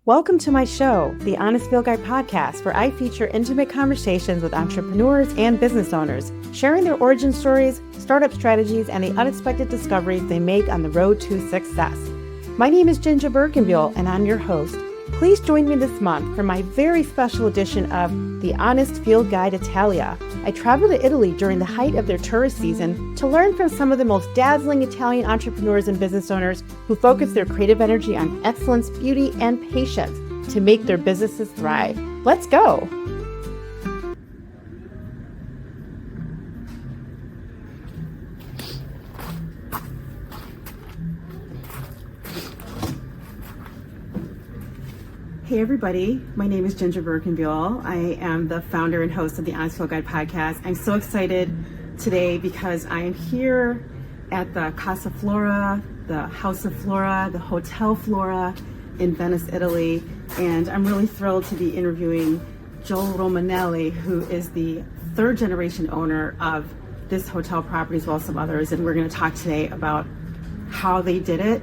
Welcome to my show, the Honest Field Guide podcast, where I feature intimate conversations with entrepreneurs and business owners, sharing their origin stories, startup strategies, and the unexpected discoveries they make on the road to success. My name is JinJa Birkenbeuel, and I'm your host. Please join me this month for my very special edition of the Honest Field Guide Italia. I traveled to Italy during the height of their tourist season to learn from some of the most dazzling Italian entrepreneurs and business owners who focus their creative energy on excellence, beauty, and patience to make their businesses thrive. Let's go! Hey everybody, my name is JinJa Birkenbeuel. I am the founder and host of the Honest Field Guide podcast. I'm so excited today because I am here at the Casa Flora, the House of Flora, the Hotel Flora in Venice, Italy. And I'm really thrilled to be interviewing Gioele Romanelli, who is the third generation owner of this hotel property as well as some others. And we're going to talk today about how they did it,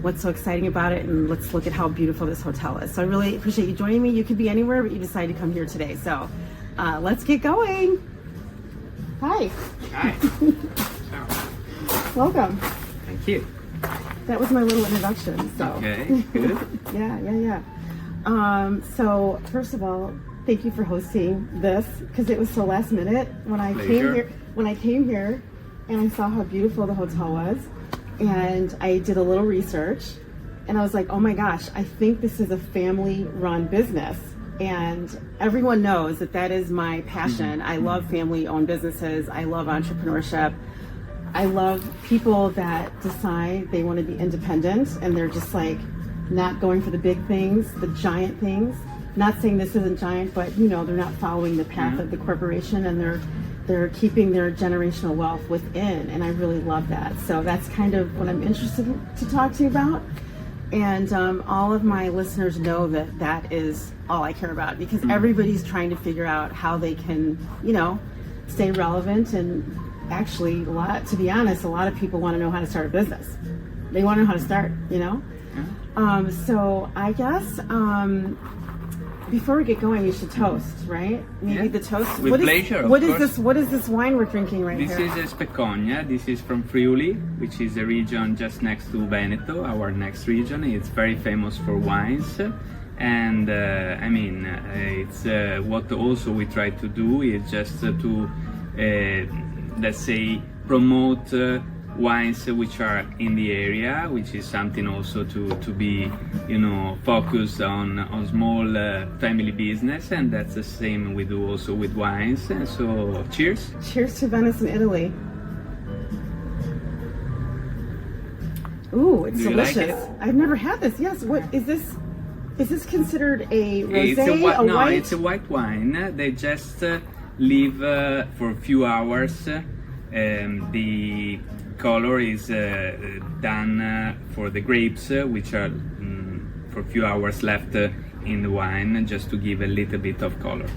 what's so exciting about it, and let's look at how beautiful this hotel is. So I really appreciate you joining me. You could be anywhere, but you decided to come here today. So let's get going. Hi. Hi. Welcome. Thank you. That was my little introduction. So. Okay, good. Yeah. So first of all, thank you for hosting this because it was so last minute when I came here and I saw how beautiful the hotel was. And I did a little research and I was like, oh my gosh, I think this is a family run business. And everyone knows that is my passion. I love family owned businesses. I love entrepreneurship. I love people that decide they want to be independent and they're just like not going for the big things, the giant things. Not saying this isn't giant, but they're not following the path of the corporation and they're keeping their generational wealth within, and I really love that. So that's kind of what I'm interested to talk to you about. And all of my listeners know that is all I care about because everybody's trying to figure out how they can, stay relevant. And actually, to be honest, a lot of people want to know how to start a business. They want to know how to start, So I guess before we get going, we should toast, right? Maybe the toast. With pleasure, What is this wine we're drinking right here? This is a Specogna. This is from Friuli, which is a region just next to Veneto, our next region. It's very famous for wines. And it's what also we try to do is just to, let's say, promote wines which are in the area, which is something also to be focused on small family business, and that's the same we do also with wines. And so cheers to Venice and Italy. Ooh, it's delicious. Like it? I've never had this. Yes, what is this considered a rosé? White? It's a white wine. They just leave for a few hours. The color is done for the grapes, which are for a few hours left in the wine, just to give a little bit of color.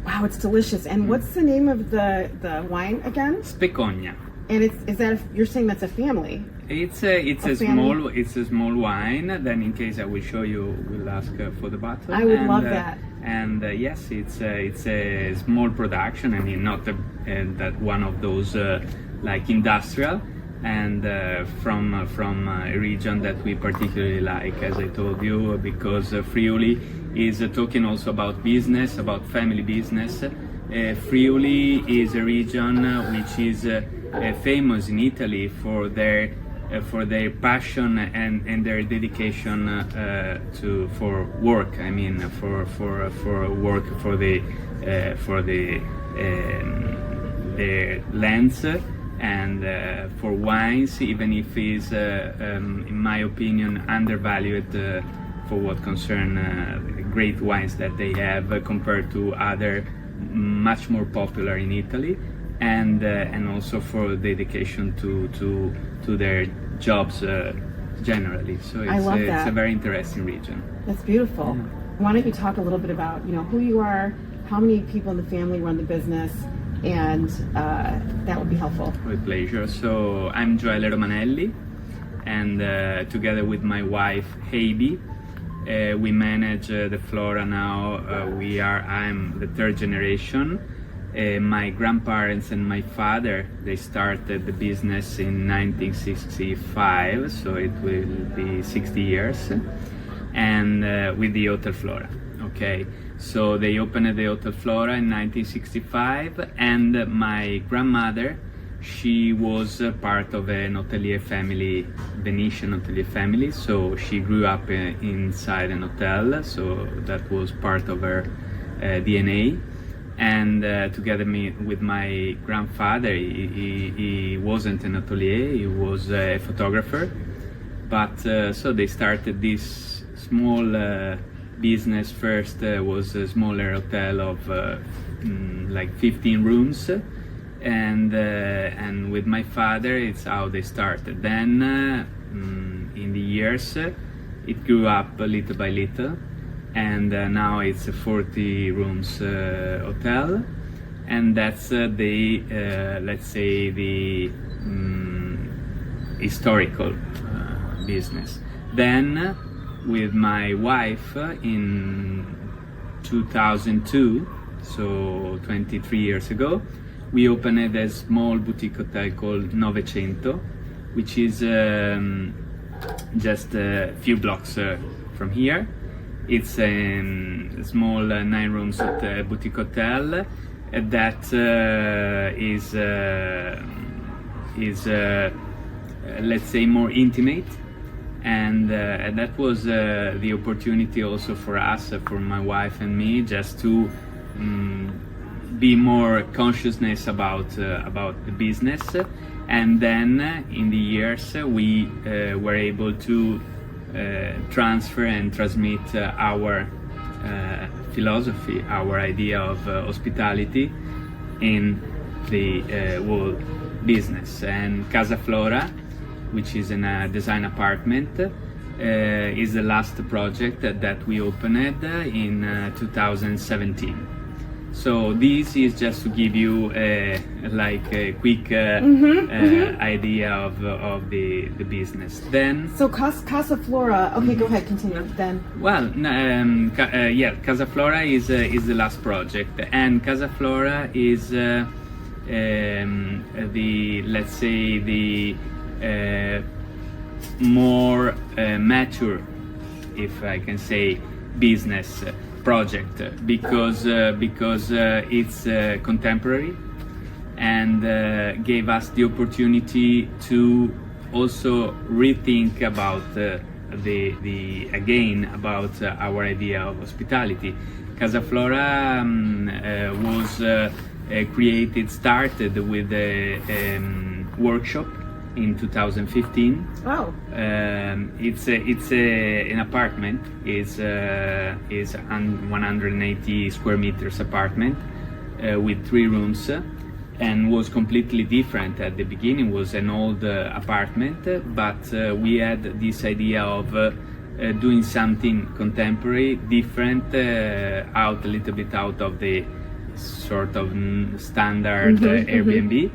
Wow, it's delicious. And what's the name of the wine again? Specogna. And you're saying that's a family? It's a small wine. Then, in case I will show you, we'll ask for the bottle. I would love that. And yes, it's a small production. I mean, not that one of those like industrial. And from a region that we particularly like, as I told you, because Friuli is talking also about business, about family business. Friuli is a region which is famous in Italy for their passion and their dedication for work. I mean, for work for their lands. And for wines, even if it's, in my opinion, undervalued for what concern great wines that they have compared to other much more popular in Italy, and also for dedication to their jobs generally. So it's a very interesting region. That's beautiful. Yeah. Why don't you talk a little bit about who you are, how many people in the family run the business, and that would be helpful. With pleasure. So I'm Gioele Romanelli, and together with my wife Heidi, We manage the Flora now. I'm the third generation. My grandparents and my father, they started the business in 1965, so it will be 60 years, and with the Hotel Flora. Okay, so they opened the Hotel Flora in 1965, and my grandmother, she was part of an hotelier family, Venetian hotelier family, so she grew up inside an hotel, so that was part of her DNA. And together with my grandfather, he wasn't an hotelier, he was a photographer, but so they started this small business. First was a smaller hotel of like 15 rooms, and with my father, it's how they started. Then in the years it grew up little by little, and now it's a 40 rooms hotel, and that's the let's say the historical business. Then with my wife in 2002, so 23 years ago, we opened a small boutique hotel called Novecento, which is just a few blocks from here. It's a small 9 rooms boutique hotel that is let's say more intimate, and that was the opportunity also for us, for my wife and me, just to be more consciousness about the business. And then in the years we were able to transfer and transmit our philosophy, our idea of hospitality in the whole business. And Casa Flora, which is a design apartment, is the last project that we opened in 2017. So this is just to give you like a quick idea of the business. Then, so Casa Flora. Okay, go ahead, continue. Then, well, yeah, Casa Flora is the last project, and Casa Flora is the, let's say, the more mature, if I can say, business project, because it's contemporary, and gave us the opportunity to also rethink about about our idea of hospitality. Casa Flora was started with a workshop in 2015. Oh. It's an apartment. It's 180 square meters apartment with 3 rooms, and was completely different. At the beginning was an old apartment, but we had this idea of doing something contemporary, different, out a little bit out of the sort of standard Airbnb.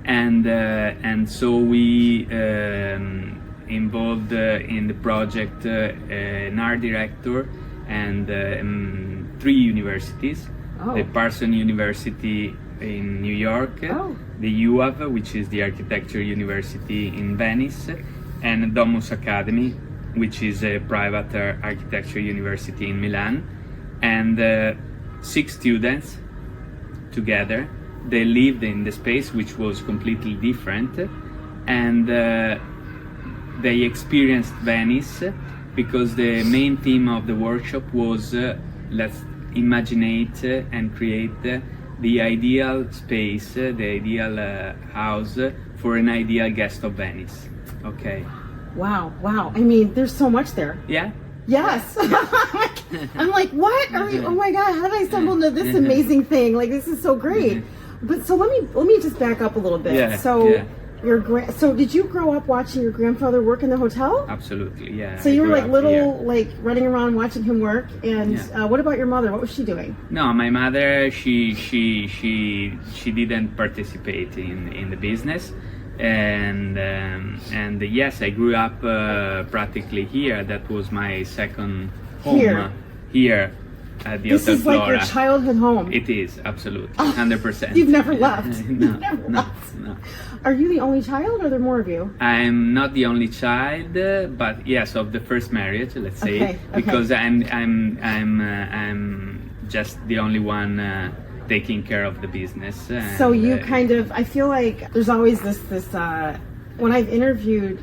And so we involved in the project an art director and 3 universities. Oh. The Parsons University in New York, the UAV, which is the architecture university in Venice, and Domus Academy, which is a private architecture university in Milan. And 6 students together, they lived in the space, which was completely different, and they experienced Venice, because the main theme of the workshop was let's imaginate and create the ideal space, the ideal house for an ideal guest of Venice. Okay. Wow. I mean, there's so much there. Yeah. Yes. I'm like, what? Oh my God! How did I stumble into this amazing thing? Like, this is so great. But so let me just back up a little bit. Yeah, so yeah. So did you grow up watching your grandfather work in the hotel? Absolutely, yeah. So you were like little, here. like running around watching him work. And what about your mother? What was she doing? No, my mother, she didn't participate in the business, and yes, I grew up practically here. That was my second home Here. here at the This Hotel is Flora. like your childhood home. It is, absolutely, 100%. You've never left. No, You've never no, left. no. Are you the only child, or are there more of you? I'm not the only child, but yes, of the first marriage, let's say, Okay, okay. because I'm just the only one taking care of the business. And, So you kind of, I feel like there's always this when I've interviewed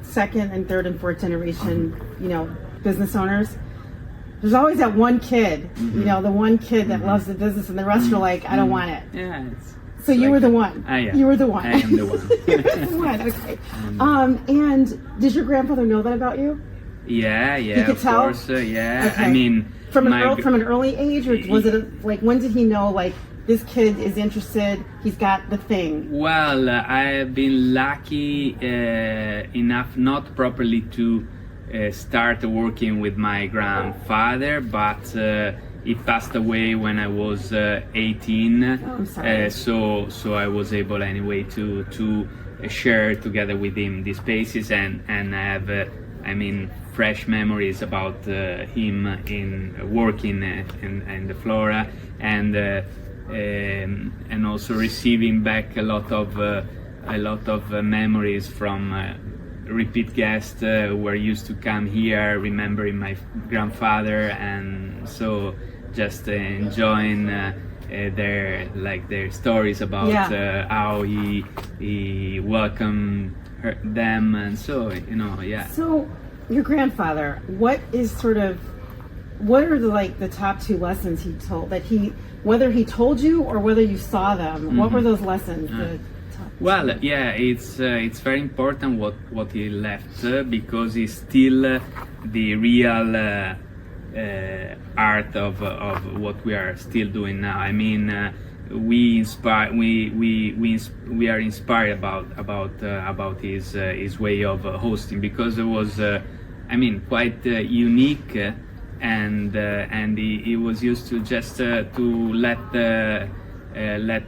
second and third and fourth generation, business owners, there's always that one kid, the one kid that loves the business, and the rest are like, I don't want it. Yeah. So you were the one. Yeah. You were the one. I am the one. You were the one. Okay. And did your grandfather know that about you? Yeah, You could of tell? course. Yeah, Okay. I mean, From my an early age, or was it like, when did he know, like, this kid is interested, he's got the thing? Well, I've been lucky enough not properly to start working with my grandfather, but he passed away when I was 18. Oh, I'm sorry. So I was able anyway to share together with him these spaces, and I have fresh memories about him in working in the Flora, and also receiving back a lot of memories from repeat guests who were used to come here, remembering my grandfather, and so just enjoying their stories about how he welcomed them, and so yeah. So your grandfather, what are the top two lessons he told, whether he told you or whether you saw them? What were those lessons? Well, yeah, it's very important what he left, because it's still the real art of what we are still doing now. I mean, we are inspired about his way of hosting, because it was quite unique, and he was used to just to let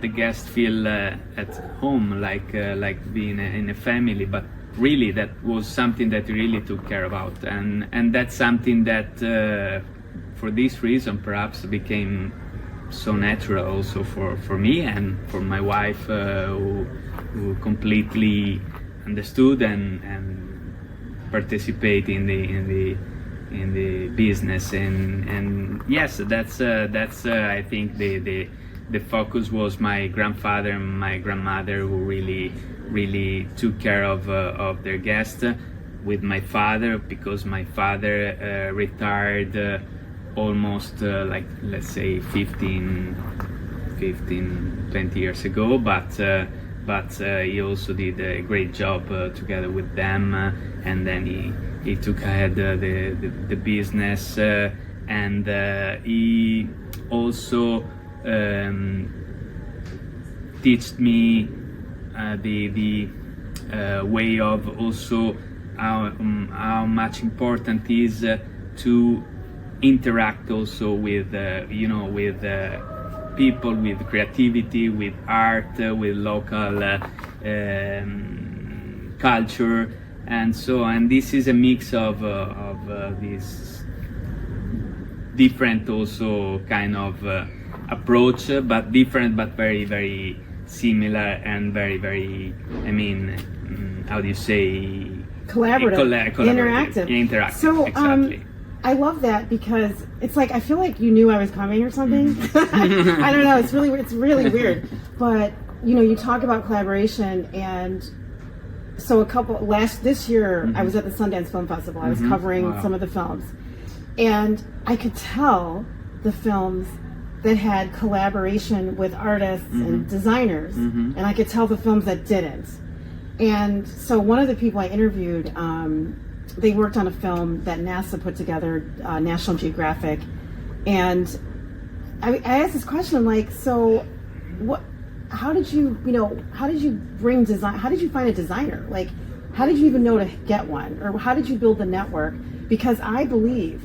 the guest feel at home, like being in a family. But really, that was something that he really took care about, and that's something that for this reason perhaps became so natural also for me and for my wife, who completely understood and participate in the business, and yes, that's I think the focus was my grandfather and my grandmother, who really took care of their guests. With my father, because my father retired almost let's say 15, 20 years ago, but he also did a great job together with them, and then he took ahead the business, and he also taught me the way of also how much important is to interact also with with people, with creativity, with art, with local culture, and this is a mix of this different also kind of approach, but different, but very, very similar, and very, very, how do you say, collaborative. interactive. So exactly. I love that, because it's like, I feel like you knew I was coming or something. I don't know, it's really weird, but you talk about collaboration, and so this year I was at the Sundance Film Festival. I was covering some of the films, and I could tell the films that had collaboration with artists and designers, and I could tell the films that didn't. And so one of the people I interviewed, they worked on a film that NASA put together, National Geographic, and I asked this question. I'm like, so how did you bring design? How did you find a designer? Like, how did you even know to get one, or how did you build the network? Because I believe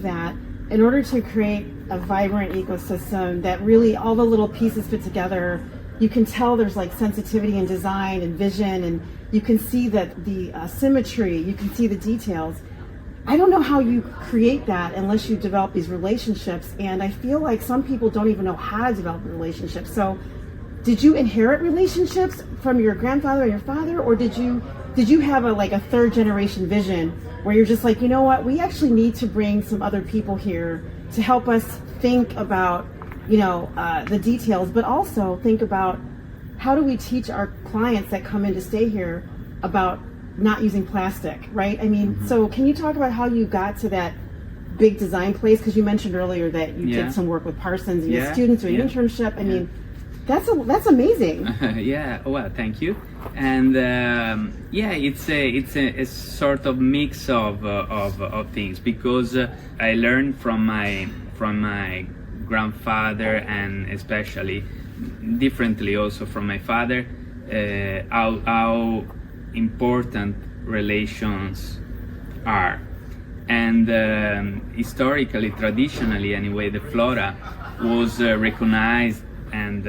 that in order to create a vibrant ecosystem that really all the little pieces fit together, you can tell there's like sensitivity and design and vision, and you can see that the symmetry, you can see the details. I don't know how you create that unless you develop these relationships. And I feel like some people don't even know how to develop relationships. So did you inherit relationships from your grandfather and your father, or did you have a third generation vision where you're just like, you know what, we actually need to bring some other people here to help us think about, the details, but also think about how do we teach our clients that come in to stay here about not using plastic, right? I mean, so can you talk about how you got to that big design place? Because you mentioned earlier that you did some work with Parsons and your students doing an internship. I mean, that's amazing. Well, thank you. And it's a sort of mix of things, because I learned from my grandfather, and especially differently also from my father, how important relations are. And historically, traditionally anyway, the Flora was recognized and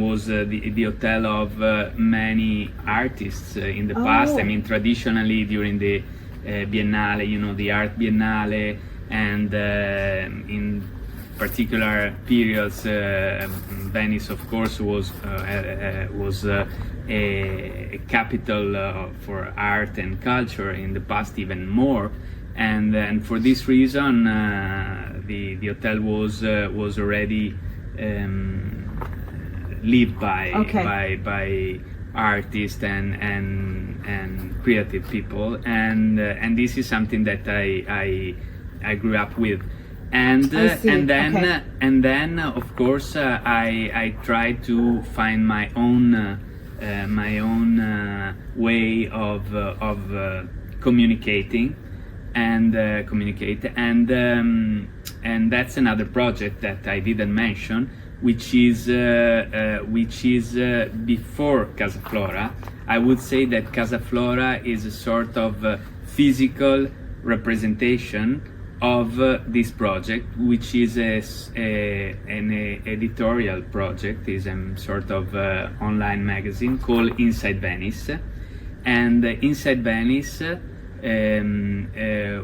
was the hotel of many artists in the past. I mean, traditionally during the Biennale, the Art Biennale, and in particular periods, Venice, of course, was a capital for art and culture, in the past even more, and for this reason the hotel was already lived by artists and creative people, and this is something that I grew up with. And then of course I tried to find my own way of communicating and communicate, and that's another project that I didn't mention, which is before Casa Flora. I would say that Casa Flora is a sort of physical representation of this project, which is an editorial project, is a sort of online magazine called Inside Venice. And Inside Venice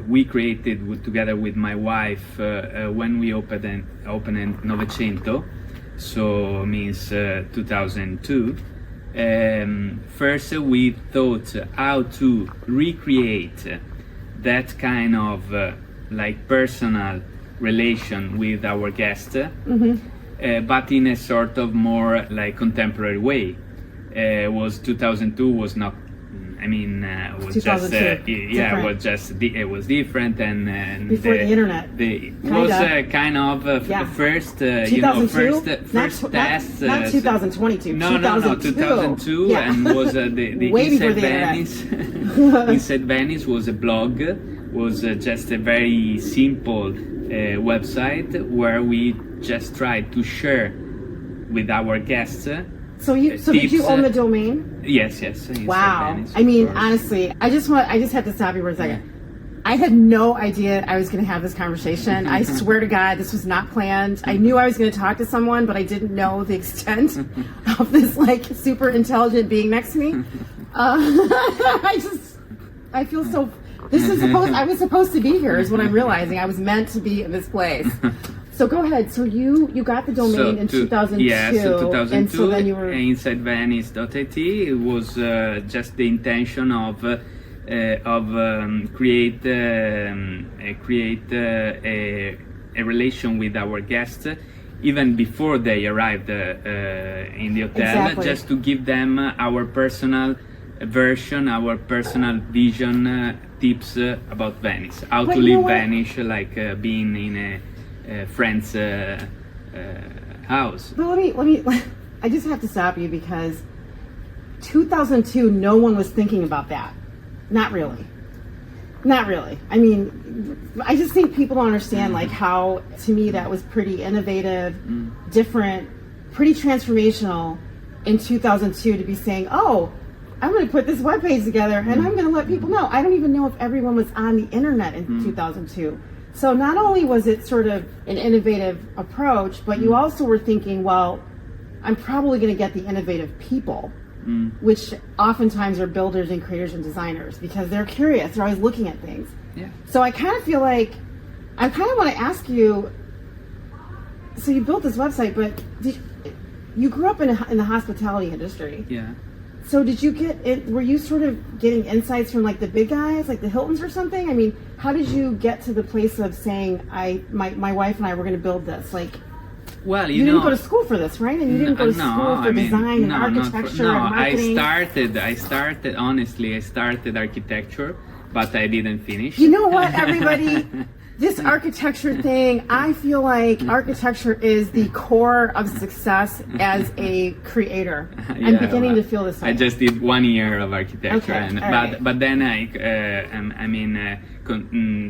we created together with my wife when we opened Novecento, so means 2002. First we thought how to recreate that kind of personal relation with our guest, but in a sort of more contemporary way. Was 2002 was not, was just it was different, and before the internet. Was kind of the first, first test. Not 2022. No, 2002, yeah. And was the way Inside before the Venice. Inside Venice was a blog, was just a very simple website where we just tried to share with our guests. So did you own the domain? Yes. Wow. Venice, honestly, I just have to stop you for a second. I had no idea I was going to have this conversation. I swear to God, this was not planned. I knew I was going to talk to someone, but I didn't know the extent of this super intelligent being next to me. I feel so. I was supposed to be here, is what I'm realizing. I was meant to be in this place. So go ahead. So you got the domain in 2002. Yes, in 2002. And so then you were InsideVenice.it. It was just the intention of create a relation with our guests even before they arrived in the hotel. Exactly. Just to give them our personal version, our personal vision, tips about Venice, how to live Venice, being in a friend's house. But let me. I just have to stop you because 2002, no one was thinking about that. Not really. I mean, I just think people don't understand how, to me, that was pretty innovative, different, pretty transformational in 2002 to be saying, oh, I'm going to put this webpage together and I'm going to let people know. I don't even know if everyone was on the internet in 2002. So not only was it sort of an innovative approach, but you also were thinking, well, I'm probably going to get the innovative people, which oftentimes are builders and creators and designers, because they're curious. They're always looking at things. Yeah. So I kind of feel like I kind of want to ask you. So you built this website, but you grew up in the hospitality industry. Yeah. So did you get it? Were you sort of getting insights from like the big guys, like the Hiltons or something? I mean, how did you get to the place of saying, my wife and I were going to build this? Like, well, you didn't go to school for this, right? And you didn't go to school for design and architecture and marketing. I started honestly. I started architecture, but I didn't finish. You know what, everybody? This architecture thing, I feel like architecture is the core of success as a creator. I'm beginning to feel this way. I just did 1 year of architecture, Okay, but then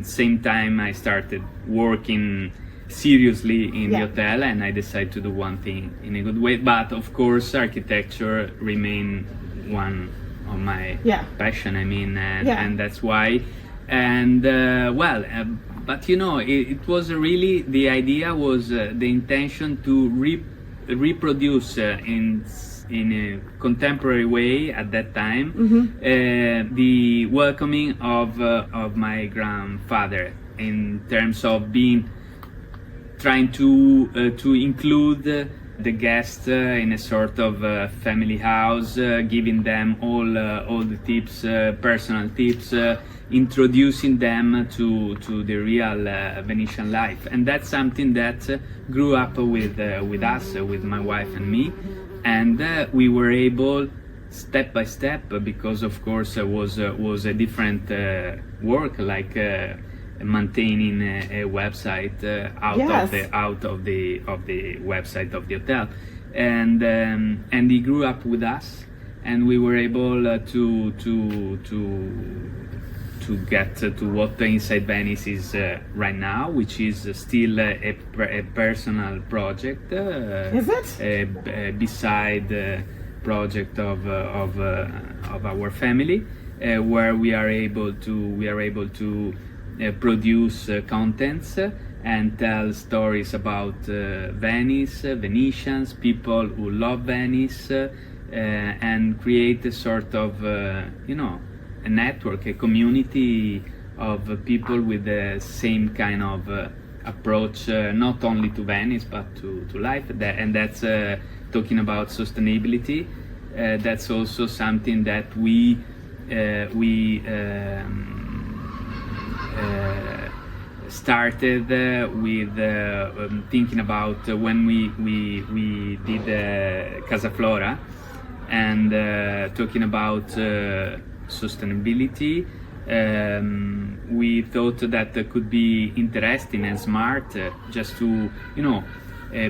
same time I started working seriously in the hotel, and I decided to do one thing in a good way. But of course, architecture remained one of my passion. And that's why. And but it was really, the idea was the intention to reproduce in a contemporary way at that time the welcoming of my grandfather, in terms of trying to include the guests in a sort of family house, giving them all the tips, personal tips, introducing them to the real Venetian life. And that's something that grew up with us, with my wife and me, and we were able, step by step, because of course it was a different work, like maintaining a website out of the website of the hotel, and he grew up with us, and we were able to get to what the Inside Venice is right now, which is still a personal project. Is it? Beside project of our family, where we are able to produce contents and tell stories about Venice, Venetians, people who love Venice, and create a sort of a network, a community of people with the same kind of approach, not only to Venice but to life. And that's talking about sustainability. That's also something that we started with thinking about when we did Casa Flora, and talking about sustainability. We thought that could be interesting and smart, just to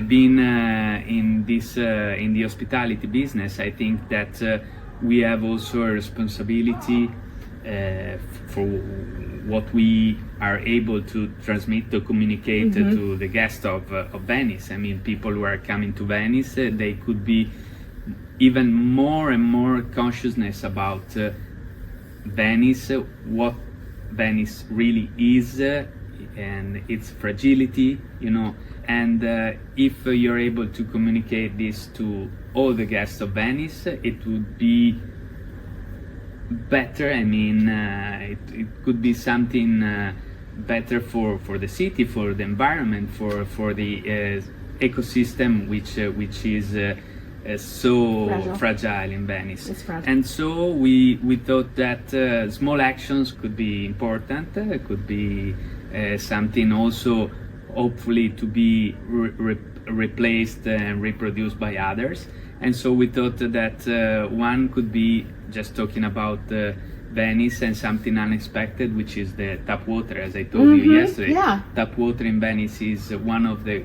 being in the hospitality business. I think that we have also a responsibility for what we are able to transmit, to communicate to the guests of Venice. I mean, people who are coming to Venice, they could be even more and more consciousness about Venice, what Venice really is, and its fragility, and if you're able to communicate this to all the guests of Venice, it would be better. I mean, it could be something better for the city, for the environment, for the ecosystem, which is so fragile in Venice. And so we thought that small actions could be important, could be something also hopefully to be replaced and reproduced by others. And so we thought that one could be just talking about Venice and something unexpected, which is the tap water. As I told you yesterday, tap water in Venice is one of the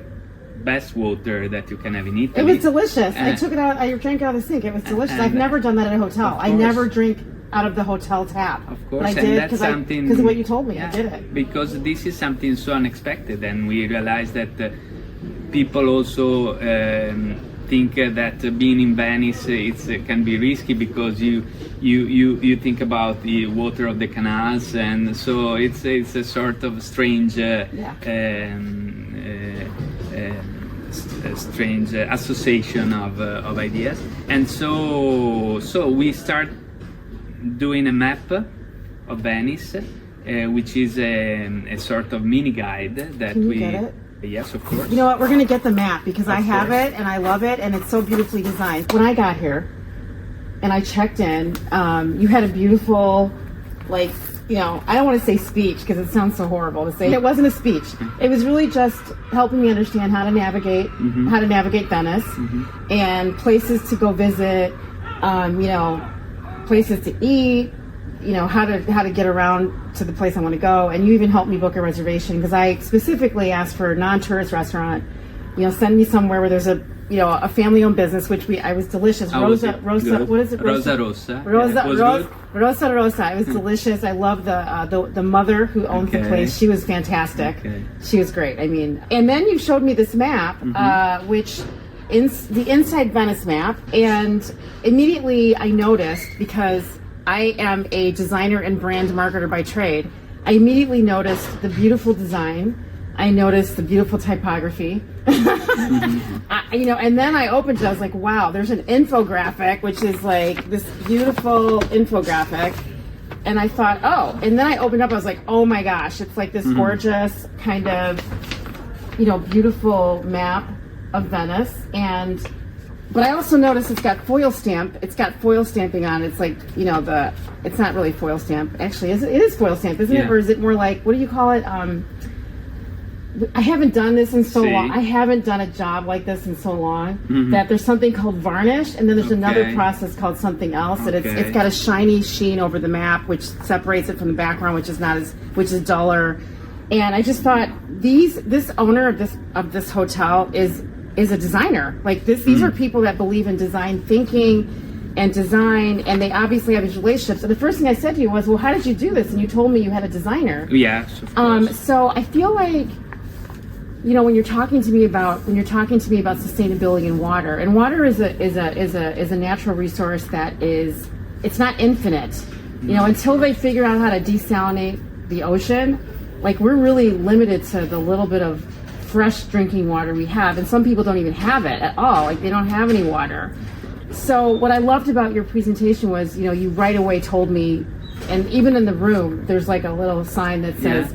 best water that you can have in Italy. It was delicious. I took it out. I drank out of the sink. It was delicious. I've never done that at a hotel. I never drink out of the hotel tap. Of course, but I did because of what you told me. I did it because this is something so unexpected, and we realized that people also think that being in Venice can be risky, because you think about the water of the canals, and so it's a sort of strange strange association of ideas. And so we start doing a map of Venice, which is a sort of mini guide that Can you we. get it? Yes, of course. You know what? We're going to get the map because I Of have course. it and I love it and it's so beautifully designed. When I got here and I checked in, you had a beautiful, like, you know, I don't want to say speech because it sounds so horrible to say. It wasn't a speech. It was really just helping me understand how to navigate, Venice, and places to go visit, you know, places to eat, you know, how to get around to the place I want to go. And you even helped me book a reservation because I specifically asked for a non-tourist restaurant. You know, send me somewhere where there's a, you know, a family-owned business, which I was delicious. Rosa, good? what is it? Rosa. Rosa, Yeah, it was Rosa, good? Rosa Rosa. It was delicious. I love the mother who owns the Okay. place. She was fantastic. Okay. She was great. I mean, and then you showed me this map, which the Inside Venice map, and immediately I noticed, because I am a designer and brand marketer by trade, I immediately noticed the beautiful design. I noticed the beautiful typography. You know, and then I opened it, I was like, wow, there's an infographic, which is like this beautiful infographic. And I thought, oh, and then I opened up, I was like, oh my gosh, it's like this gorgeous kind of, you know, beautiful map of Venice. But I also noticed it's got foil stamping on. It's like, you know, it's not really foil stamp. Actually, it is foil stamp, isn't it? Yeah. Or is it more like, what do you call it? I haven't done this in so long. I haven't done a job like this in so long that there's something called varnish, and then there's another process called something else. That it's got a shiny sheen over the map, which separates it from the background, which is duller. And I just thought this owner of this hotel is a designer. Like these are people that believe in design thinking and design, and they obviously have these relationships. And the first thing I said to you was, well, how did you do this? And you told me you had a designer. Yes, of course. So I feel like, you know, when you're talking to me about sustainability in water, and water is a natural resource that it's not infinite. You know, until they figure out how to desalinate the ocean, like we're really limited to the little bit of fresh drinking water we have, and some people don't even have it at all. Like they don't have any water. So what I loved about your presentation was, you know, you right away told me, and even in the room, there's like a little sign that says,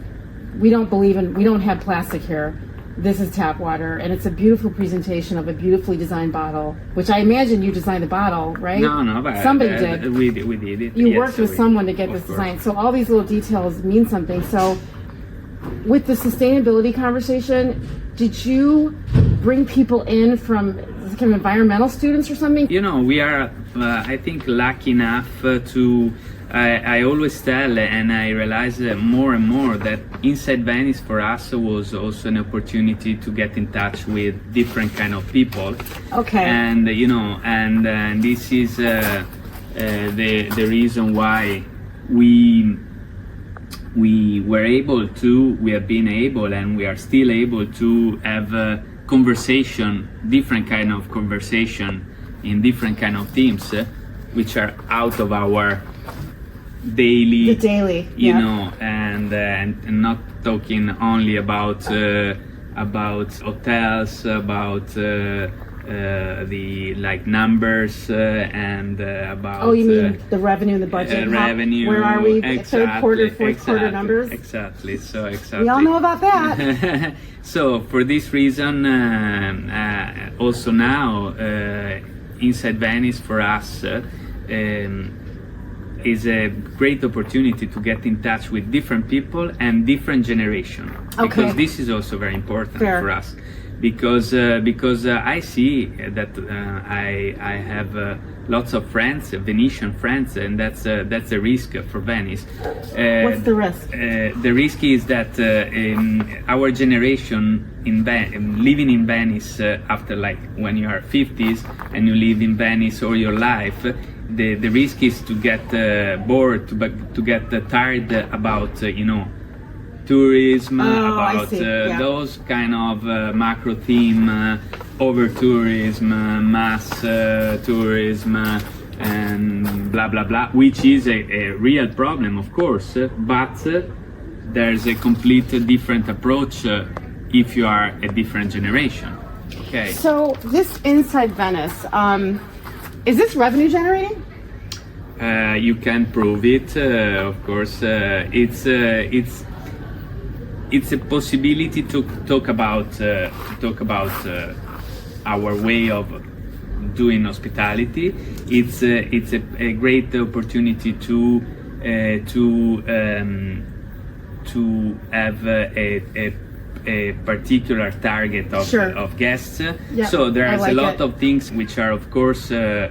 we don't have plastic here. This is tap water, and it's a beautiful presentation of a beautifully designed bottle, which I imagine you designed the bottle, right? No, but somebody did. We did it. You Yes, worked with someone to get this design. So all these little details mean something. So with the sustainability conversation, did you bring people in from kind of environmental students or something? You know, we are, I think, lucky enough to. I always tell, and I realize more and more, that Inside Venice for us was also an opportunity to get in touch with different kind of people. Okay. And you know, and this is the reason why we have been able, and we are still able to have a conversation, different kind of conversation in different kind of themes, which are out of our daily, you know, and not talking only about hotels, about the like numbers and about. Oh, you mean the revenue and the budget? Revenue. Where are we? Exactly, third quarter, fourth quarter numbers. Exactly. So exactly. We all know about that. So for this reason, also now, Inside Venice for us. Is a great opportunity to get in touch with different people and different generation, because this is also very important for us, because I see that I have lots of friends, Venetian friends, and that's a risk for Venice. What's the risk? The risk is that in our generation living in Venice after, like, when you are 50s and you live in Venice all your life, the risk is to get bored, to get tired about you know, tourism, about those kind of macro theme, over tourism, mass tourism, and blah blah blah, which is a real problem, of course, but there's a complete different approach if you are a different generation. Okay. So this Inside Venice, is this revenue generating? You can prove it, of course. It's a possibility to talk about our way of doing hospitality. It's a great opportunity to have a particular target of, Sure. of guests. Yeah, So there's I like a lot it. of things which are, of course, a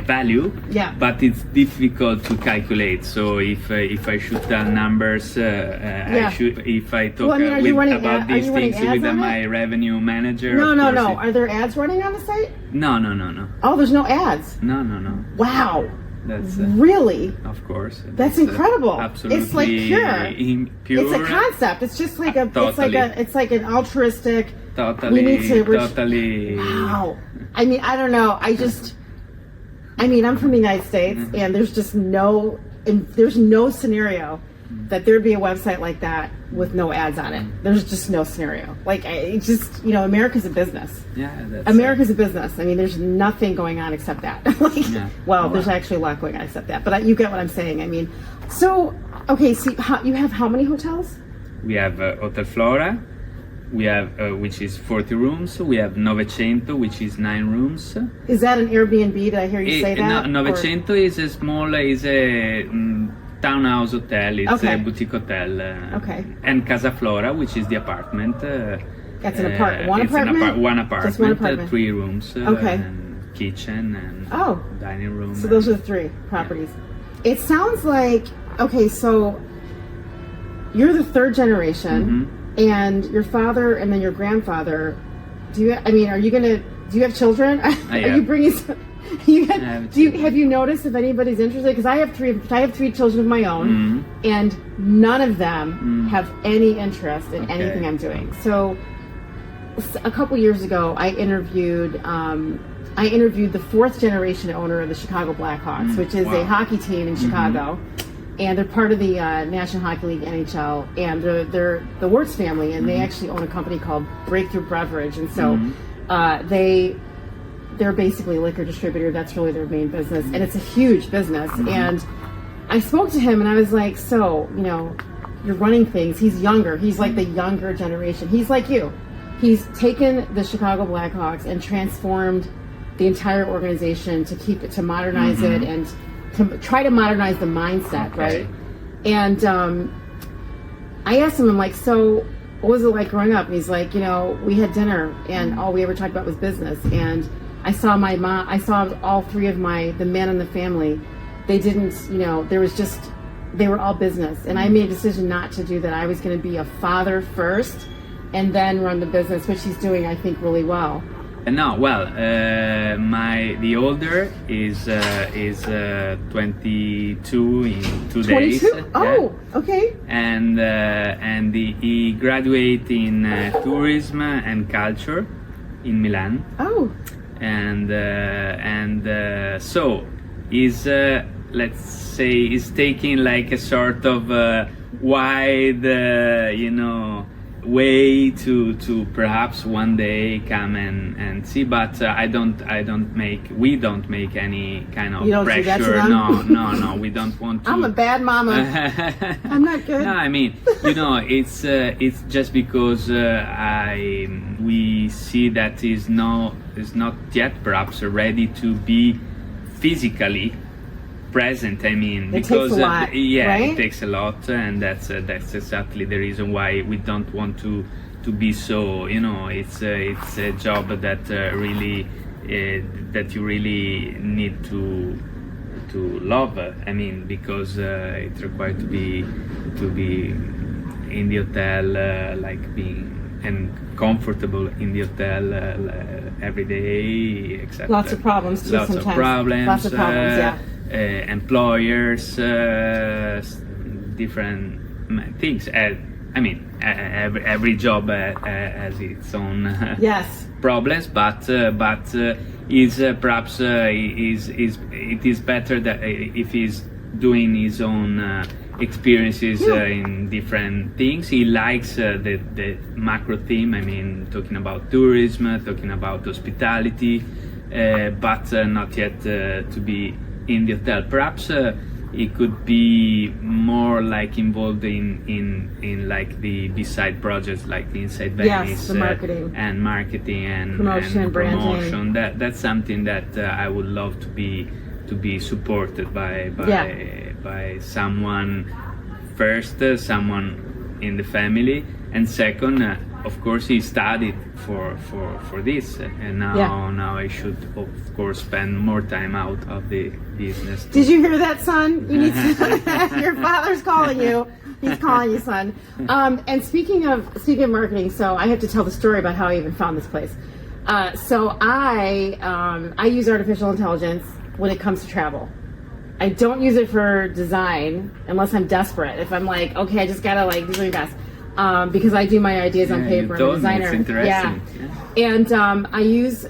value, Yeah. but it's difficult to calculate. So if I should tell numbers, I should, if I talk Well, I mean, are you running about are these you running things ads with on my it? revenue manager. No, of no, course no. it- Are there ads running on the site? no. Oh, there's no ads. No. Wow. That's Really? of course. That's incredible. Absolutely. It's like pure. Pure. It's a concept. It's just like a. Totally. It's like an altruistic. Totally. We need to. Totally. Wow. I mean, I don't know. I'm from the United States, Mm-hmm. and there's no scenario that there'd be a website like that with no ads on it. There's just no scenario. Like, it's just, America's a business. Yeah. That's America's a business. I mean, there's nothing going on except that. Yeah. Well, there's actually a lot going on except that. But you get what I'm saying. I mean, so, okay, so you have how many hotels? We have Hotel Flora. We have which is 40 rooms. We have Novecento, which is 9 rooms. Is that an Airbnb? Did I hear you say that? Novecento is a townhouse hotel. It's Okay. a boutique hotel. Okay. And Casa Flora, which is the apartment. That's an one it's apartment? One apartment. Just one apartment. 3 rooms. Okay. And kitchen and Oh. dining room. So those are the 3 properties. It sounds like, okay, so you're the 3rd generation, and your father and then your grandfather. Do you have children? Are have. you bringing? have Have you noticed if anybody's interested? Because I have 3 children of my own, and none of them have any interest in anything I'm doing. So a couple years ago, I interviewed the 4th generation owner of the Chicago Blackhawks, which is a hockey team in Chicago, and they're part of the National Hockey League NHL, and they're the Wirtz family, and they actually own a company called Breakthrough Beverage, and so they're basically a liquor distributor. That's really their main business, and it's a huge business. And I spoke to him, and I was like, so, you're running things. He's younger. He's like the younger generation. He's like you. He's taken the Chicago Blackhawks and transformed the entire organization to modernize it and to try to modernize the mindset, right? And I asked him, I'm like, so what was it like growing up? And he's like, we had dinner and all we ever talked about was business. And I saw my mom, I saw all 3 of the men in the family. They didn't, they were all business. And I made a decision not to do that. I was going to be a father first and then run the business, which he's doing, I think, really well. No, well, the older is 22 in 2 days. 22? Oh, okay. And he graduated in tourism and culture in Milan. Oh, And so he's let's say he's taking like a sort of wide way to perhaps one day come and see, but we don't make any kind of You don't do that to pressure. them? No, we don't want to. I'm a bad mama. I'm not good. No, I mean, it's just because we see that is not yet perhaps ready to be physically present. I mean, It because takes a lot, right? it takes a lot, and that's exactly the reason why we don't want to be so. It's a job that really that you really need to love. I mean, because it's required to be in the hotel, like being and comfortable in the hotel every day. Except Lots of problems too lots sometimes. of problems. Lots of problems, yeah. Employers, different things. I mean, every job has its own Yes. problems, but is perhaps it is better that if he's doing his own experiences in different things. He likes the macro theme. I mean, talking about tourism, talking about hospitality. but not yet to be in the hotel. Perhaps it could be more like involved in like the beside projects like the Inside Venice, yes, the marketing and promotion and branding. Promotion. That's something that I would love to be supported by someone first, someone in the family, and second, of course, he studied for this, and now I should of course spend more time out of the business. Did you hear that, son? You need to, your father's calling you. He's calling you, son. And speaking of marketing, so I have to tell the story about how I even found this place. So I use artificial intelligence when it comes to travel. I don't use it for design unless I'm desperate. If I'm like, okay, I just gotta like do something fast. Because I do my ideas on paper. I'm a designer. Yeah. And I use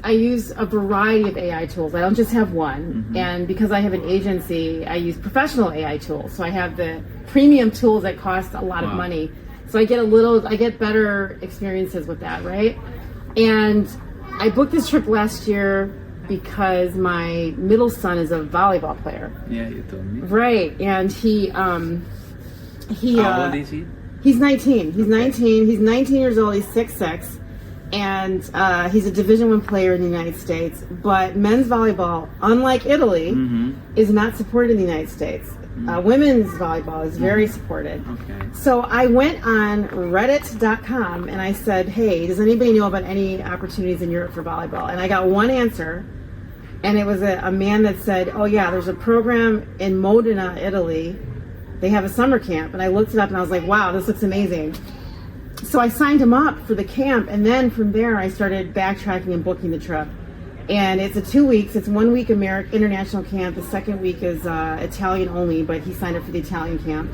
a variety of AI tools. I don't just have one. Mm-hmm. And because I have an agency, I use professional AI tools. So I have the premium tools that cost a lot of money. So I get better experiences with that, right? And I booked this trip last year because my middle son is a volleyball player. Yeah, you told me. Right, and he How old is he? He's 19. He's 19. He's 19 years old. He's 6'6", and he's a Division I player in the United States. But men's volleyball, unlike Italy, is not supported in the United States. Women's volleyball is very supported. Okay. So I went on Reddit.com and I said, "Hey, does anybody know about any opportunities in Europe for volleyball?" And I got one answer. And it was a man that said, "Oh yeah, there's a program in Modena, Italy. They have a summer camp." And I looked it up and I was like, wow, this looks amazing. So I signed him up for the camp. And then from there, I started backtracking and booking the trip. And it's 2 weeks. It's 1 week international camp. The second week is Italian only, but he signed up for the Italian camp.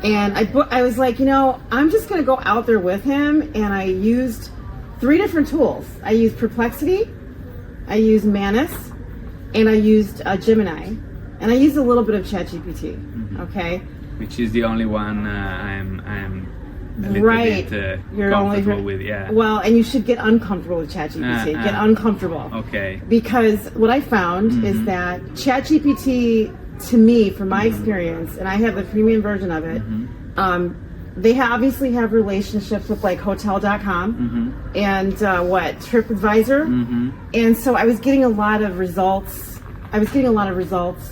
And I was like, I'm just going to go out there with him. And I used 3 different tools. I used Perplexity, I used Manus, and I used Gemini, and I used a little bit of ChatGPT. Okay, which is the only one I'm a little bit you're comfortable with. Yeah. Well, and you should get uncomfortable with ChatGPT. Get uncomfortable. Okay. Because what I found is that ChatGPT, to me, from my experience, and I have the premium version of it. They obviously have relationships with like Hotel.com and TripAdvisor, and so I was getting a lot of results.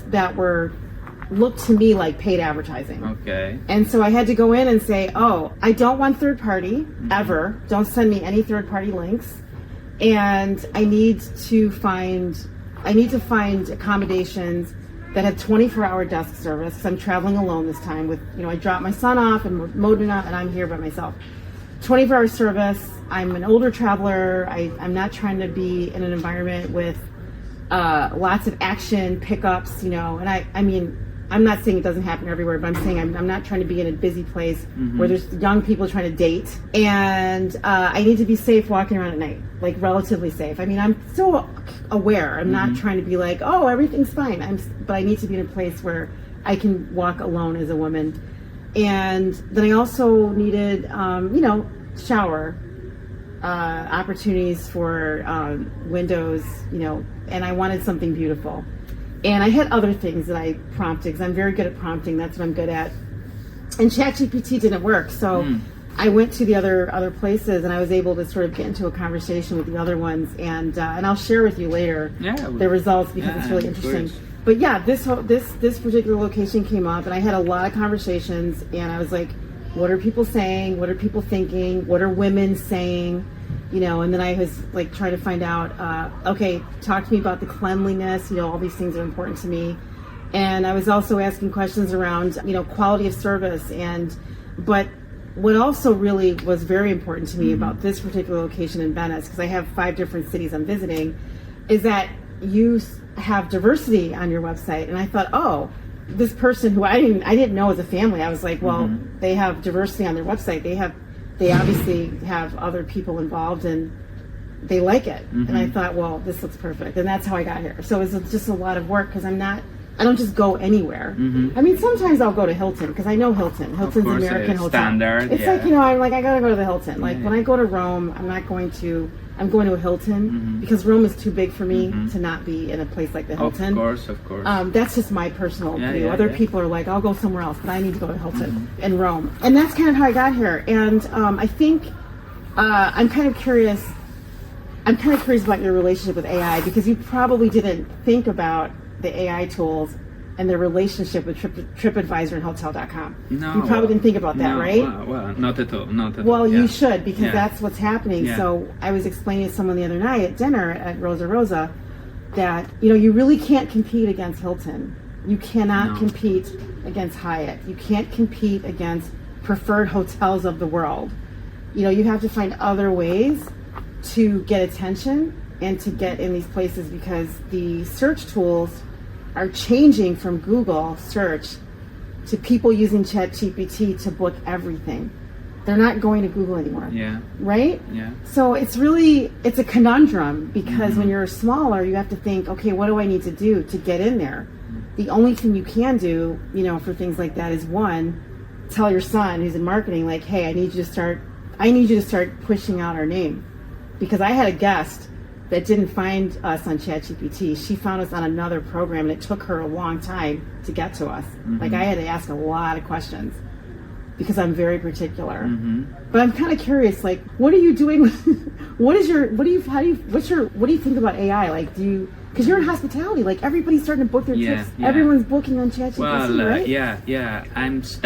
That looked to me like paid advertising. Okay. And so I had to go in and say, "Oh, I don't want third party ever. Don't send me any third party links, and I need to find accommodations that have 24-hour desk service, because I'm traveling alone this time with, I dropped my son off in Modena and I'm here by myself. 24-hour service. I'm an older traveler. I'm not trying to be in an environment with lots of action, pickups, and I mean, I'm not saying it doesn't happen everywhere, but I'm saying I'm not trying to be in a busy place where there's young people trying to date. And I need to be safe walking around at night, like relatively safe. I mean, I'm so aware. I'm not trying to be like, oh, everything's fine. But I need to be in a place where I can walk alone as a woman. And then I also needed, shower opportunities for windows, and I wanted something beautiful. And I had other things that I prompted, because I'm very good at prompting. That's what I'm good at. And ChatGPT didn't work, so I went to the other places, and I was able to sort of get into a conversation with the other ones, and I'll share with you later the results, because it's really interesting. But yeah, this particular location came up, and I had a lot of conversations, and I was like, what are people saying? What are people thinking? What are women saying? And then I was like trying to find out, okay, talk to me about the cleanliness, all these things are important to me. And I was also asking questions around, quality of service. But what also really was very important to me about this particular location in Venice, because I have 5 different cities I'm visiting, is that you have diversity on your website. And I thought, oh, this person who I didn't know as a family, I was like, well, they have diversity on their website. They obviously have other people involved, and they like it. And I thought, well, this looks perfect. And that's how I got here. So it was just a lot of work, because I'm not I don't just go anywhere. I mean, sometimes I'll go to Hilton because I know Hilton. Hilton's course, American hotel. Standard. It's like, you know, I'm like, I gotta go to the Hilton. Like when I go to Rome, I'm going to a Hilton because Rome is too big for me to not be in a place like the Hilton. Of course. That's just my personal view. Yeah, Other people are like, I'll go somewhere else, but I need to go to Hilton in Rome. And that's kind of how I got here. And I think I'm kind of curious about your relationship with AI because you probably didn't think about the AI tools and their relationship with TripAdvisor and Hotel.com. No, you probably didn't think about that, right? Well, not at all. Well, you should because that's what's happening. Yeah. So I was explaining to someone the other night at dinner at Rosa that, you know, you really can't compete against Hilton. You cannot compete against Hyatt. You can't compete against preferred hotels of the world. You know, you have to find other ways to get attention and to get in these places because the search tools are changing from Google search to people using ChatGPT to book everything. They're not going to Google anymore. Yeah. Right? Yeah. So it's a conundrum because when you're smaller, you have to think, okay, what do I need to do to get in there? The only thing you can do, you know, for things like that is one, tell your son who's in marketing, like, hey, I need you to start pushing out our name. Because I had a guest that didn't find us on ChatGPT. She found us on another program, and it took her a long time to get to us. Like I had to ask a lot of questions because I'm very particular. But I'm kind of curious, like, what are you doing? What do you think about AI? Like, because you're in hospitality, like everybody's starting to book their trips. Yeah. Everyone's booking on ChatGPT, right? Yeah.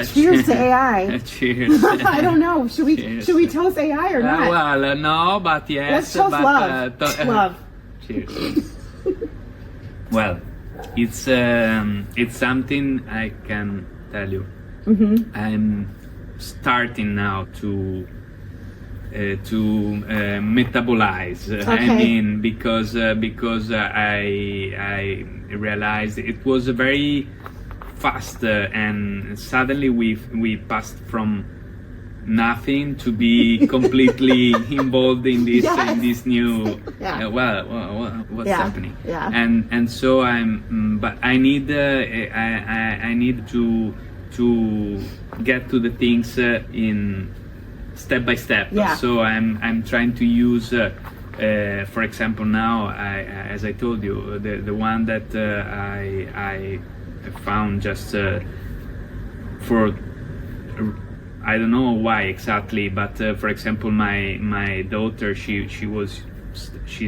Cheers to AI. Cheers. I don't know. Should we toast AI or not? Well, no, but yes. Let's toast love. Love. Cheers. Well, it's something I can tell you. I'm starting now to metabolize. Okay. I mean, because I realized it was very fast, and suddenly we passed from nothing to be completely involved in this in this new. What's happening? Yeah. And so but I need I need to get to the things in step by step. Yeah. So I'm trying to use, for example, now as I told you, the one that I found just for I don't know why exactly, but for example, my daughter she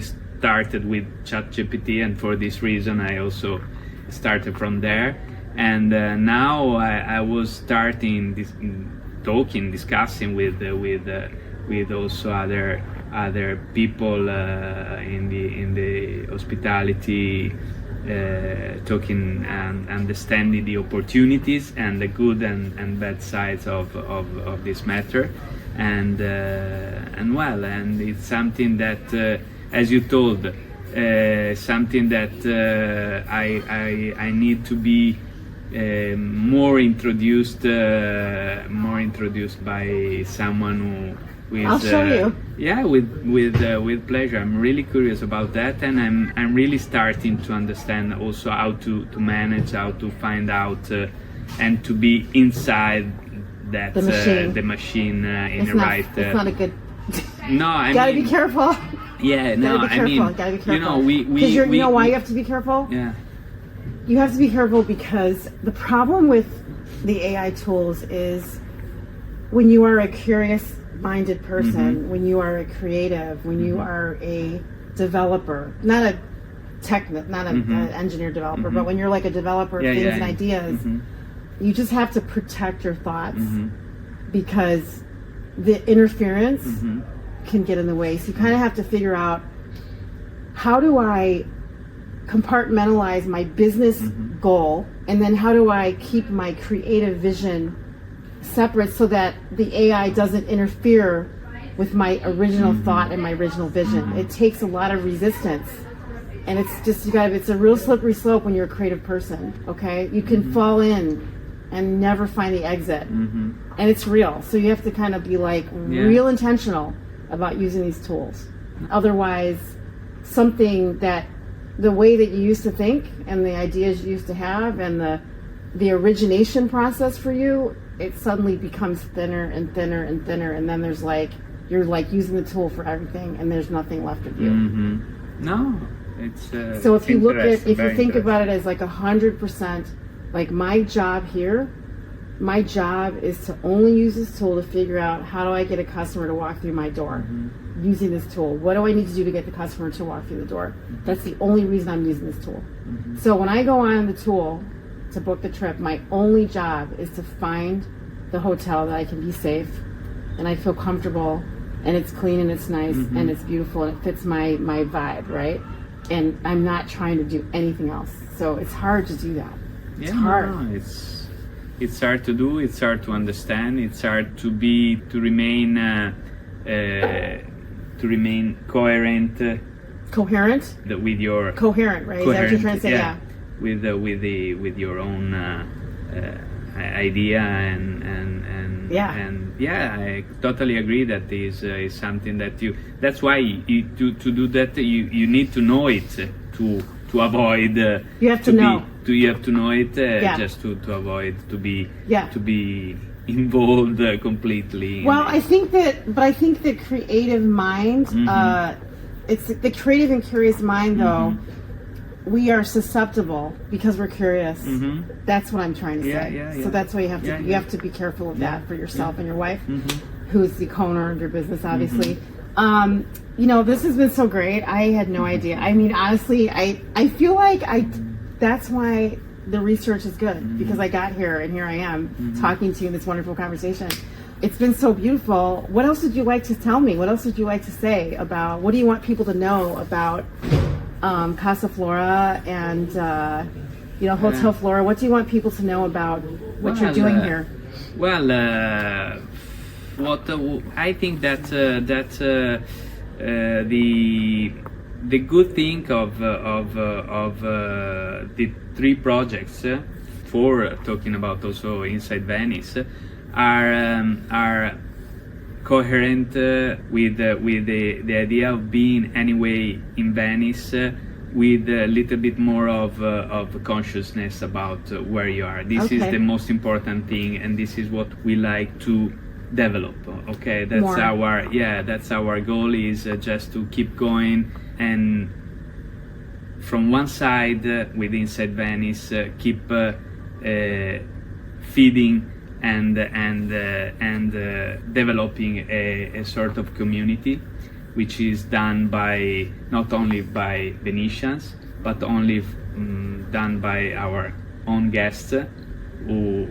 started with ChatGPT, and for this reason I also started from there. And now I was starting discussing with also other people in the hospitality, talking and understanding the opportunities and the good and bad sides of this matter, and it's something that, as you told, something that I need to be more introduced by someone who is. I'll show you. Yeah, with pleasure. I'm really curious about that, and I'm really starting to understand also how to manage, how to find out, and to be inside that the machine in the right. It's not a good. No, I gotta mean, be careful. Yeah, no, gotta be careful. I mean, gotta be careful. you know, you know why you have to be careful? Yeah. You have to be careful because the problem with the AI tools is when you are a curious-minded person, when you are a creative, when you are a developer, not an engineer developer, but when you're like a developer of things and ideas, you just have to protect your thoughts because the interference can get in the way. So you kind of have to figure out, how do I compartmentalize my business goal, and then how do I keep my creative vision separate so that the AI doesn't interfere with my original thought and my original vision. It takes a lot of resistance, and it's just, it's a real slippery slope when you're a creative person. Okay, you can fall in and never find the exit, and it's real. So you have to kind of be like real intentional about using these tools. Otherwise, something that the way that you used to think and the ideas you used to have and the origination process for you, it suddenly becomes thinner and thinner and thinner, and then there's like you're like using the tool for everything, and there's nothing left of you. No, it's so if you look at interesting, if you very think about interesting. it as like 100%, like my job here, my job is to only use this tool to figure out how do I get a customer to walk through my door using this tool. What do I need to do to get the customer to walk through the door? That's the only reason I'm using this tool. So when I go on the tool to book the trip, my only job is to find the hotel that I can be safe and I feel comfortable and it's clean and it's nice and it's beautiful and it fits my vibe, right? And I'm not trying to do anything else. So it's hard to do that. It's hard. No, it's hard to do. It's hard to understand. It's hard to remain coherent. Coherent? With your Coherent, right? Is that what you're trying to say? Yeah. With your own idea and yeah, I totally agree that is something that that's why you to do that you need to know it to avoid you have to know you have to know it just to avoid to be involved completely. Well, I think the creative mind it's the creative and curious mind though. We are susceptible because we're curious. That's what I'm trying to say. So that's why you have to be careful of that for yourself and your wife, who's the co-owner of your business, obviously. You know, this has been so great. I had no idea. I mean, honestly, I feel like that's why the research is good, because I got here and here I am talking to you in this wonderful conversation. It's been so beautiful. What else would you like to tell me? What else would you like to say about, what do you want people to know about Casa Flora and Hotel Flora? What do you want people to know about what you're doing here? Well, what I think that the good thing of the three projects, for talking about also Inside Venice, are coherent with the idea of being anyway in Venice with a little bit more of consciousness about where you are. This is the most important thing, and this is what we like to develop. Okay, that's our goal, is just to keep going, and from one side with Inside Venice keep feeding and developing a sort of community, which is done by not only by Venetians but only done by our own guests who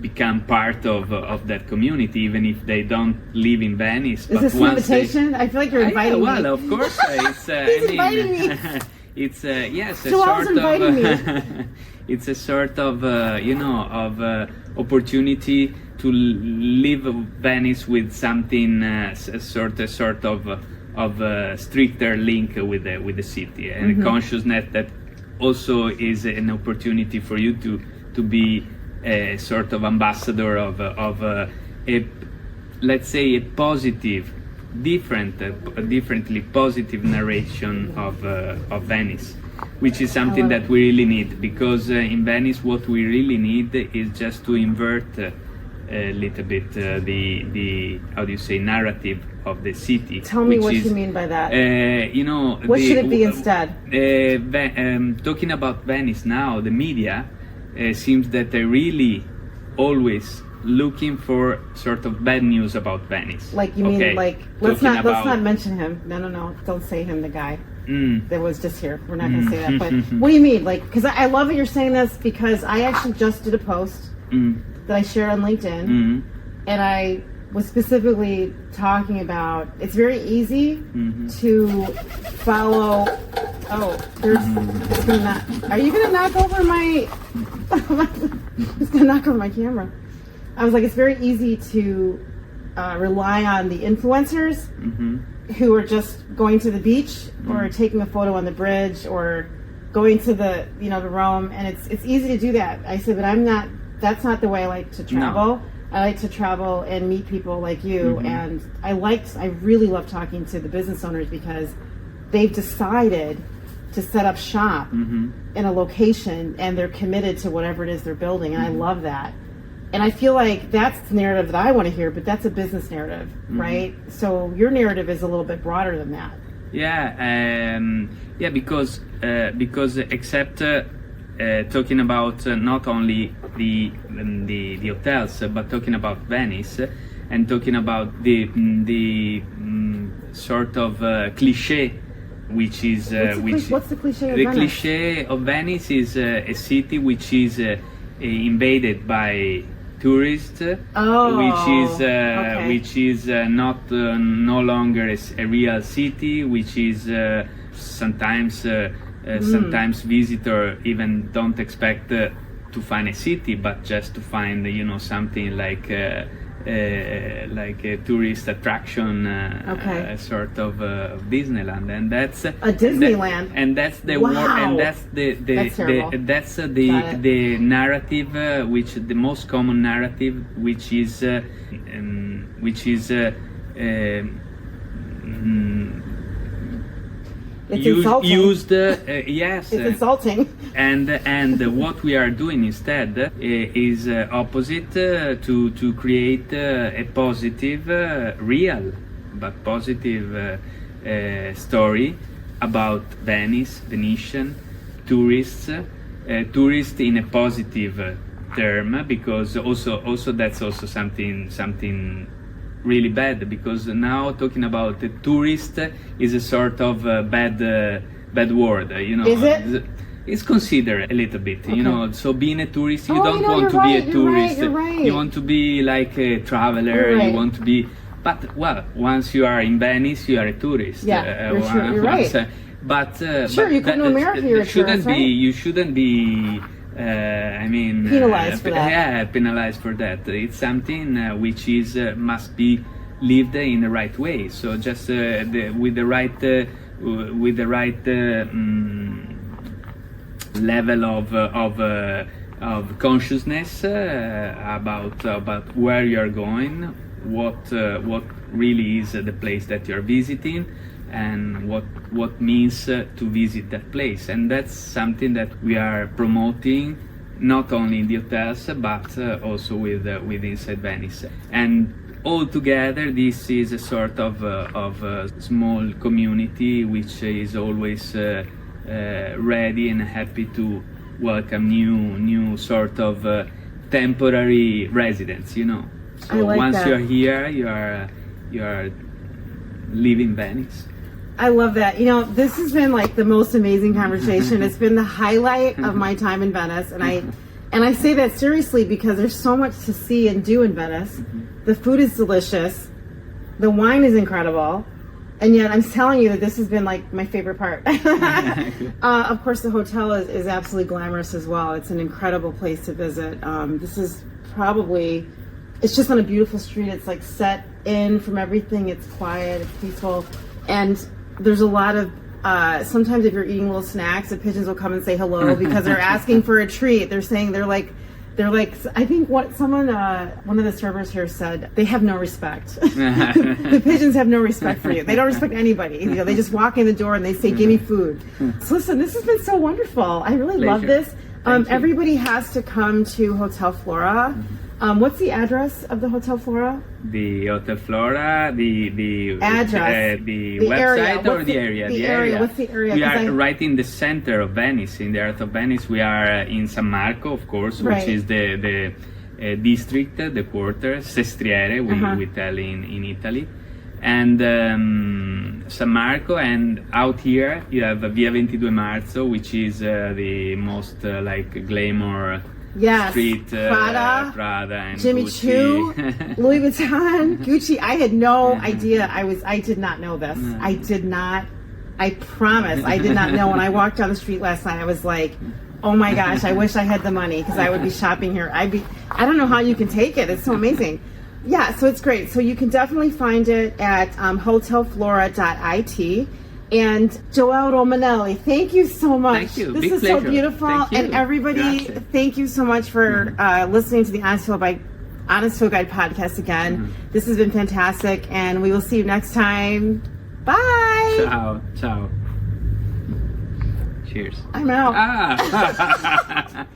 become part of that community, even if they don't live in Venice. Is this an invitation? I feel like you're inviting me. Well, of course, it's inviting me. It's yes, a Joelle's sort inviting of me. it's a sort of opportunity to live Venice with something a sort of stricter link with the city, and a consciousness that also is an opportunity for you to be a sort of ambassador of a, let's say, a positive, differently positive narration of Venice, which is something that we really need, because in Venice what we really need is just to invert a little bit the how do you say, narrative of the city. Tell me what you mean by that. What should it be instead? Talking about Venice now, the media seems that they're really always looking for sort of bad news about Venice. Like, you mean like let's not mention him. No, don't say him, the guy that was just here. We're not going to say that. But what do you mean? Like, because I love that you're saying this, because I actually just did a post that I shared on LinkedIn, and I was specifically talking about, it's very easy to follow. Oh, it's gonna not. Are you gonna knock over my? It's gonna knock over my camera. I was like, it's very easy to rely on the influencers who are just going to the beach or taking a photo on the bridge or going to the the Rome, and it's easy to do that. I said, but I'm not. That's not the way I like to travel. No. I like to travel and meet people like you, and I really love talking to the business owners, because they've decided to set up shop in a location, and they're committed to whatever it is they're building, and I love that. And I feel like that's the narrative that I want to hear, but that's a business narrative, right? So your narrative is a little bit broader than that. Because except talking about not only the hotels, but talking about Venice, and talking about the sort of cliche, which is what's the cliche of the Venice? cliche of Venice is a city which is invaded by tourists, which is not no longer a real city, which is sometimes visitor even don't expect to find a city, but just to find something like a tourist attraction, sort of Disneyland, and that's a Disneyland, and that's the wow. that's the narrative, which the most common narrative, which is it's insulting. Used yes, it's insulting. And what we are doing instead is opposite, to create a positive, real but positive story about Venice, Venetian tourists in a positive term, because also that's also something really bad, because now talking about the tourist is a sort of bad word, Is it? It's considered a little bit, so being a tourist, you don't want you're to right, be a tourist, you're right. you want to be like a traveler, You're right. you want to be, but once you are in Venice, you are a tourist. You're right. But sure, you come to America, you're a tourist, right? You shouldn't be penalized for that. Yeah, penalized for that. It's something which is must be lived in the right way. So just with the right level of consciousness about where you are going, what really is the place that you are visiting, and what means to visit that place. And that's something that we are promoting, not only in the hotels, but also with Inside Venice. And all together, this is a sort of a small community which is always ready and happy to welcome new sort of temporary residents. So I like once that. you're here, you are living Venice. I love that. This has been like the most amazing conversation. It's been the highlight of my time in Venice, and I say that seriously because there's so much to see and do in Venice. The food is delicious, the wine is incredible, and yet I'm telling you that this has been like my favorite part. Of course, the hotel is absolutely glamorous as well. It's an incredible place to visit. This is probably, it's just on a beautiful street. It's like set in from everything. It's quiet, it's peaceful, and there's a lot of sometimes if you're eating little snacks, the pigeons will come and say hello because they're asking for a treat. They're saying they're like I think one of the servers here said they have no respect. The pigeons have no respect for you. They don't respect anybody. They just walk in the door and they say, "Give me food." So listen, this has been so wonderful. I really love this. Everybody has to come to Hotel Flora. What's the address of the Hotel Flora? The Hotel Flora, the address, the website, area? The area. What's the area? We are right in the center of Venice, in the heart of Venice. We are in San Marco, of course, which is the district, the quarter, Sestriere, we tell in Italy. And San Marco, and out here you have Via 22 Marzo, which is the most glamour street, Prada and Jimmy Gucci. Choo, Louis Vuitton, Gucci. I had no idea. I did not know this. I promise I did not know. When I walked down the street last night, I was like, oh my gosh, I wish I had the money because I would be shopping here. I don't know how you can take it. It's so amazing. Yeah, so it's great. So you can definitely find it at hotelflora.it. And Gioele Romanelli, thank you so much. Thank you. This Big is pleasure. so beautiful. Thank you. And everybody, thank you so much for listening to the Honest Field Guide podcast again. This has been fantastic, and we will see you next time. Bye. Ciao. Cheers. I'm out. Ah.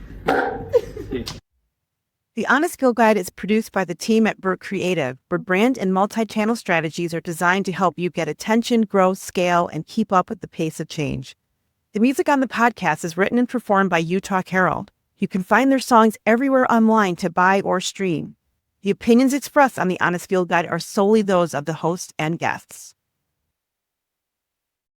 The Honest Field Guide is produced by the team at Burke Creative, where brand and multi-channel strategies are designed to help you get attention, grow, scale, and keep up with the pace of change. The music on the podcast is written and performed by Utah Herald. You can find their songs everywhere online to buy or stream. The opinions expressed on the Honest Field Guide are solely those of the host and guests.